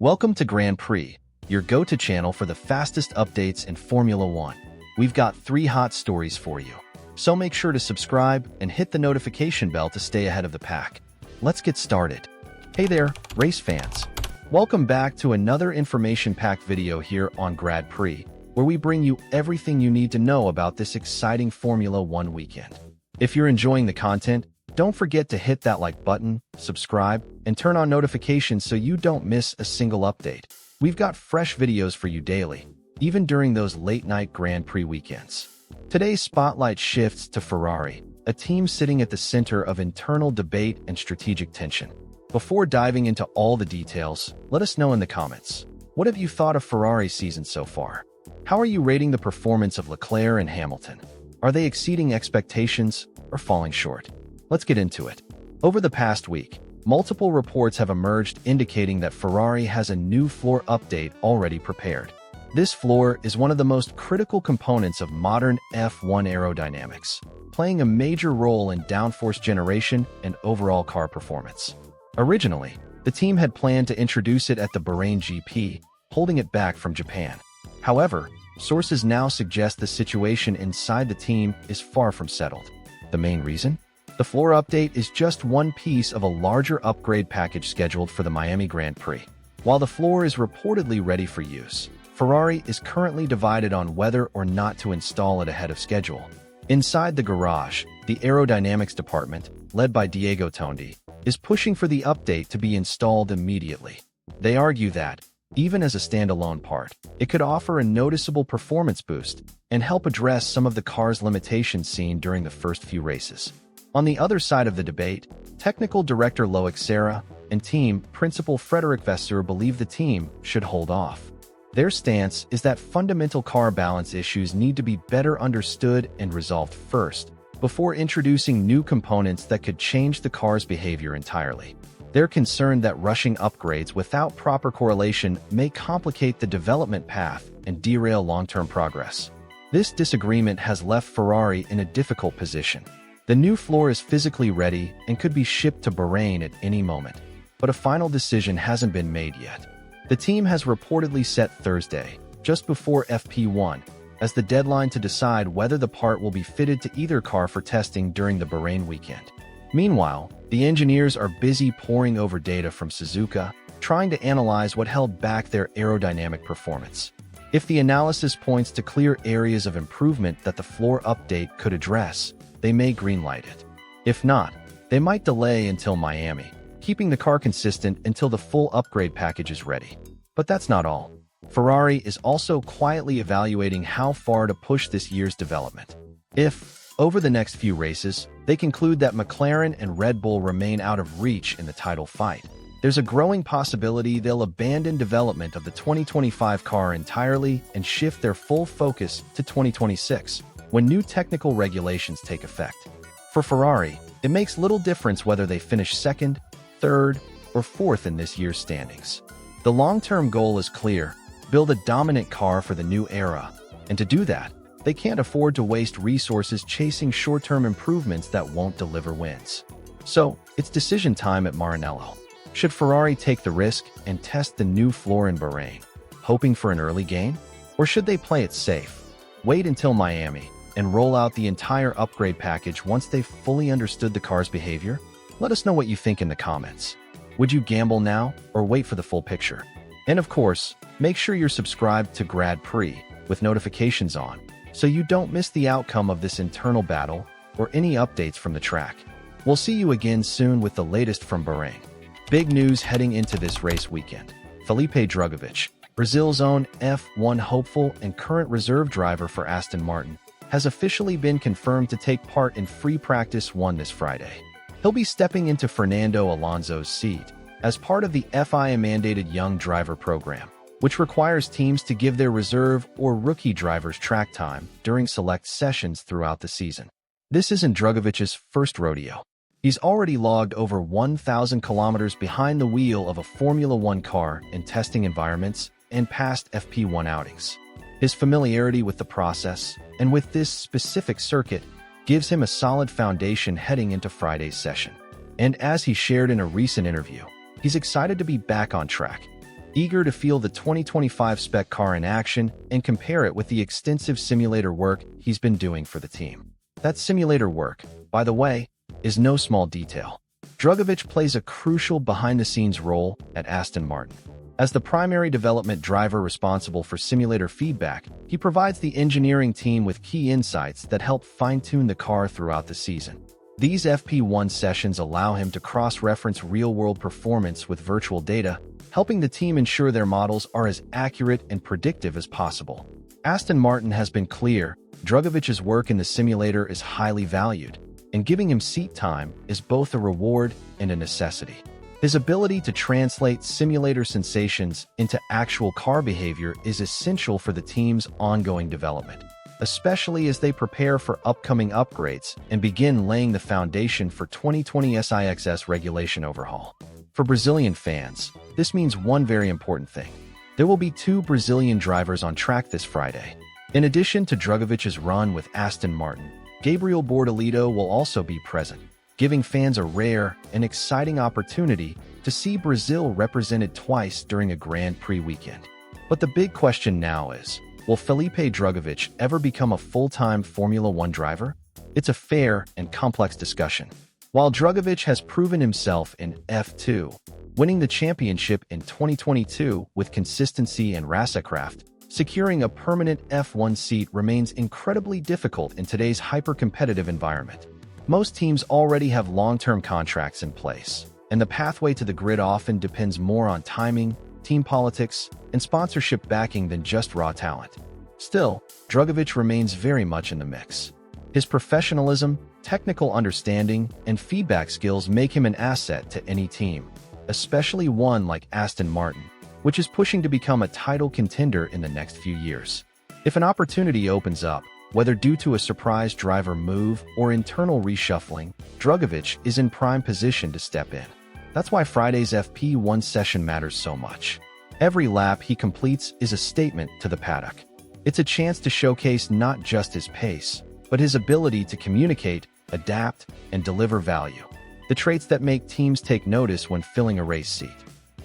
Welcome to Grand Prix, your go-to channel for the fastest updates in Formula One. We've got 3 hot stories for you, so make sure to subscribe and hit the notification bell to stay ahead of the pack. Let's get started. Hey there, race fans. Welcome back to another information-packed video here on Grand Prix, where we bring you everything you need to know about this exciting Formula One weekend. If you're enjoying the content, don't forget to hit that like button, subscribe, and turn on notifications so you don't miss a single update. We've got fresh videos for you daily, even during those late-night Grand Prix weekends. Today's spotlight shifts to Ferrari, a team sitting at the center of internal debate and strategic tension. Before diving into all the details, let us know in the comments. What have you thought of Ferrari's season so far? How are you rating the performance of Leclerc and Hamilton? Are they exceeding expectations or falling short? Let's get into it. Over the past week, multiple reports have emerged indicating that Ferrari has a new floor update already prepared. This floor is one of the most critical components of modern F1 aerodynamics, playing a major role in downforce generation and overall car performance. Originally, the team had planned to introduce it at the Bahrain GP, holding it back from Japan. However, sources now suggest the situation inside the team is far from settled. The main reason? The floor update is just one piece of a larger upgrade package scheduled for the Miami Grand Prix. While the floor is reportedly ready for use, Ferrari is currently divided on whether or not to install it ahead of schedule. Inside the garage, the aerodynamics department, led by Diego Tondi, is pushing for the update to be installed immediately. They argue that, even as a standalone part, it could offer a noticeable performance boost and help address some of the car's limitations seen during the first few races. On the other side of the debate, technical director Loic Serra and team principal Frederic Vasseur believe the team should hold off. Their stance is that fundamental car balance issues need to be better understood and resolved first, before introducing new components that could change the car's behavior entirely. They're concerned that rushing upgrades without proper correlation may complicate the development path and derail long-term progress. This disagreement has left Ferrari in a difficult position. The new floor is physically ready and could be shipped to Bahrain at any moment, but a final decision hasn't been made yet. The team has reportedly set Thursday, just before FP1, as the deadline to decide whether the part will be fitted to either car for testing during the Bahrain weekend. Meanwhile, the engineers are busy poring over data from Suzuka, trying to analyze what held back their aerodynamic performance. If the analysis points to clear areas of improvement that the floor update could address, they may greenlight it. If not, they might delay until Miami, keeping the car consistent until the full upgrade package is ready. But that's not all. Ferrari is also quietly evaluating how far to push this year's development. If, over the next few races, they conclude that McLaren and Red Bull remain out of reach in the title fight, there's a growing possibility they'll abandon development of the 2025 car entirely and shift their full focus to 2026, when new technical regulations take effect. For Ferrari, it makes little difference whether they finish second, third, or fourth in this year's standings. The long-term goal is clear: build a dominant car for the new era, and to do that, they can't afford to waste resources chasing short-term improvements that won't deliver wins. So, it's decision time at Maranello. Should Ferrari take the risk and test the new floor in Bahrain, hoping for an early gain? Or should they play it safe, wait until Miami, and roll out the entire upgrade package once they've fully understood the car's behavior? Let us know what you think in the comments. Would you gamble now or wait for the full picture? And of course, make sure you're subscribed to Grand Prix with notifications on, so you don't miss the outcome of this internal battle or any updates from the track. We'll see you again soon with the latest from Bahrain. Big news heading into this race weekend. Felipe Drugovich, Brazil's own F1 hopeful and current reserve driver for Aston Martin, has officially been confirmed to take part in Free Practice 1 this Friday. He'll be stepping into Fernando Alonso's seat as part of the FIA-mandated Young Driver program, which requires teams to give their reserve or rookie drivers track time during select sessions throughout the season. This isn't Drugovich's first rodeo. He's already logged over 1,000 kilometers behind the wheel of a Formula One car in testing environments and past FP1 outings. His familiarity with the process, and with this specific circuit, gives him a solid foundation heading into Friday's session. And as he shared in a recent interview, he's excited to be back on track. eager to feel the 2025 spec car in action and compare it with the extensive simulator work he's been doing for the team. That simulator work, by the way, is no small detail. Drugovich plays a crucial behind-the-scenes role at Aston Martin. As the primary development driver responsible for simulator feedback, he provides the engineering team with key insights that help fine-tune the car throughout the season. These FP1 sessions allow him to cross-reference real-world performance with virtual data, helping the team ensure their models are as accurate and predictive as possible. Aston Martin has been clear, Drugovich's work in the simulator is highly valued, and giving him seat time is both a reward and a necessity. His ability to translate simulator sensations into actual car behavior is essential for the team's ongoing development, especially as they prepare for upcoming upgrades and begin laying the foundation for 2020 SIXS regulation overhaul. For Brazilian fans, this means one very important thing. There will be 2 Brazilian drivers on track this Friday. In addition to Drugovich's run with Aston Martin, Gabriel Bortolito will also be present, giving fans a rare and exciting opportunity to see Brazil represented twice during a Grand Prix weekend. But the big question now is, will Felipe Drugovich ever become a full-time Formula One driver? It's a fair and complex discussion. While Drugovich has proven himself in F2, winning the championship in 2022 with consistency and racercraft, securing a permanent F1 seat remains incredibly difficult in today's hyper-competitive environment. Most teams already have long-term contracts in place, and the pathway to the grid often depends more on timing, team politics, and sponsorship backing than just raw talent. Still, Drugovich remains very much in the mix. His professionalism, technical understanding, and feedback skills make him an asset to any team, especially one like Aston Martin, which is pushing to become a title contender in the next few years. If an opportunity opens up, whether due to a surprise driver move or internal reshuffling, Drugovich is in prime position to step in. That's why Friday's FP1 session matters so much. Every lap he completes is a statement to the paddock. It's a chance to showcase not just his pace, but his ability to communicate, adapt, and deliver value. The traits that make teams take notice when filling a race seat.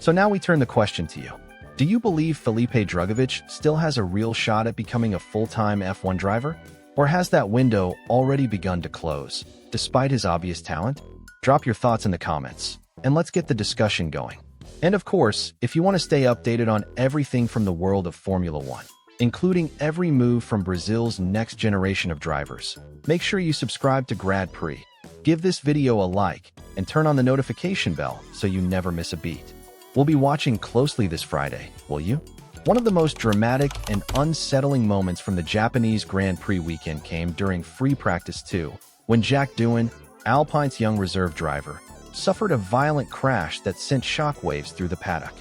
So now we turn the question to you. Do you believe Felipe Drugovich still has a real shot at becoming a full-time F1 driver? Or has that window already begun to close, despite his obvious talent? Drop your thoughts in the comments, and let's get the discussion going. And of course, if you want to stay updated on everything from the world of Formula One, including every move from Brazil's next generation of drivers, make sure you subscribe to Grand Prix, give this video a like, and turn on the notification bell so you never miss a beat. We'll be watching closely this Friday, will you? One of the most dramatic and unsettling moments from the Japanese Grand Prix weekend came during free practice 2, when Jack Doohan, Alpine's young reserve driver, suffered a violent crash that sent shockwaves through the paddock.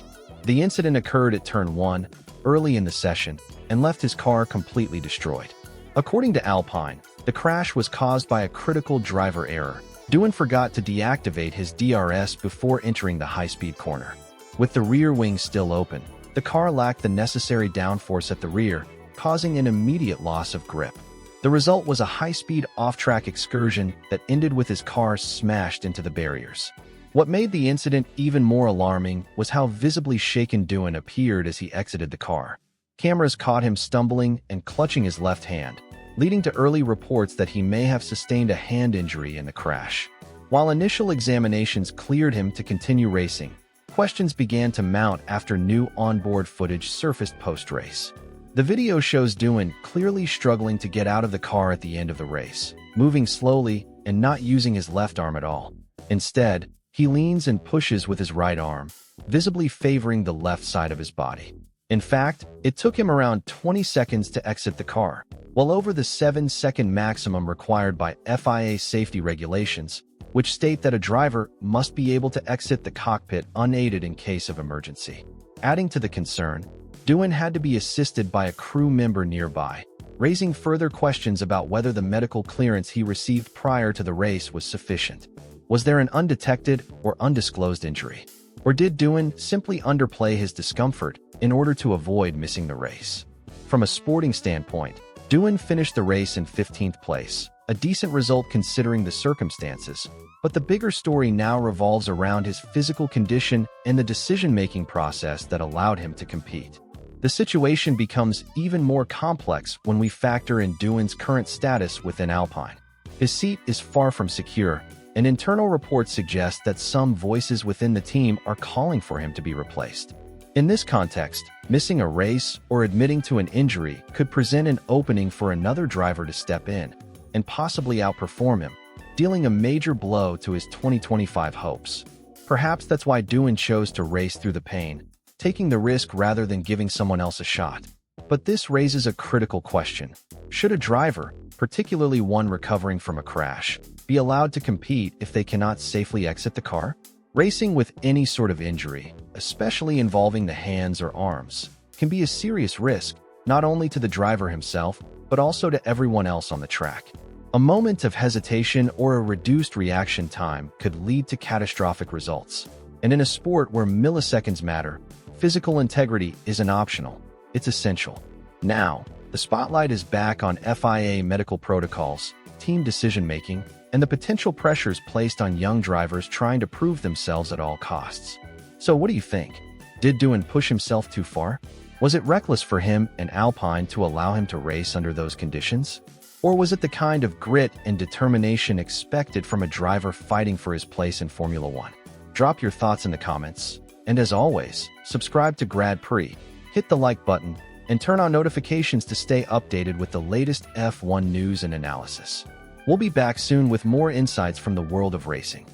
The incident occurred at turn 1, early in the session, and left his car completely destroyed. According to Alpine, the crash was caused by a critical driver error. Doohan forgot to deactivate his DRS before entering the high-speed corner. With the rear wing still open, the car lacked the necessary downforce at the rear, causing an immediate loss of grip. The result was a high-speed off-track excursion that ended with his car smashed into the barriers. What made the incident even more alarming was how visibly shaken Doohan appeared as he exited the car. Cameras caught him stumbling and clutching his left hand, leading to early reports that he may have sustained a hand injury in the crash. While initial examinations cleared him to continue racing, questions began to mount after new onboard footage surfaced post-race. The video shows Doohan clearly struggling to get out of the car at the end of the race, moving slowly and not using his left arm at all. Instead, he leans and pushes with his right arm, visibly favoring the left side of his body. In fact, it took him around 20 seconds to exit the car, well over the 7-second maximum required by FIA safety regulations, which state that a driver must be able to exit the cockpit unaided in case of emergency. Adding to the concern, Doohan had to be assisted by a crew member nearby, raising further questions about whether the medical clearance he received prior to the race was sufficient. Was there an undetected or undisclosed injury? Or did Doohan simply underplay his discomfort in order to avoid missing the race? From a sporting standpoint, Doohan finished the race in 15th place, A decent result considering the circumstances, but the bigger story now revolves around his physical condition and the decision-making process that allowed him to compete. The situation becomes even more complex when we factor in Doohan's current status within Alpine. His seat is far from secure, and internal reports suggest that some voices within the team are calling for him to be replaced. In this context, missing a race or admitting to an injury could present an opening for another driver to step in and possibly outperform him, dealing a major blow to his 2025 hopes. Perhaps that's why Doohan chose to race through the pain, taking the risk rather than giving someone else a shot. But this raises a critical question. Should a driver, particularly one recovering from a crash, be allowed to compete if they cannot safely exit the car? Racing with any sort of injury, especially involving the hands or arms, can be a serious risk, not only to the driver himself, but also to everyone else on the track. A moment of hesitation or a reduced reaction time could lead to catastrophic results. And in a sport where milliseconds matter, physical integrity isn't optional, it's essential. Now, the spotlight is back on FIA medical protocols, team decision-making, and the potential pressures placed on young drivers trying to prove themselves at all costs. So what do you think? Did Doohan push himself too far? Was it reckless for him and Alpine to allow him to race under those conditions? Or was it the kind of grit and determination expected from a driver fighting for his place in Formula One? Drop your thoughts in the comments. And as always, subscribe to Grand Prix, hit the like button, and turn on notifications to stay updated with the latest F1 news and analysis. We'll be back soon with more insights from the world of racing.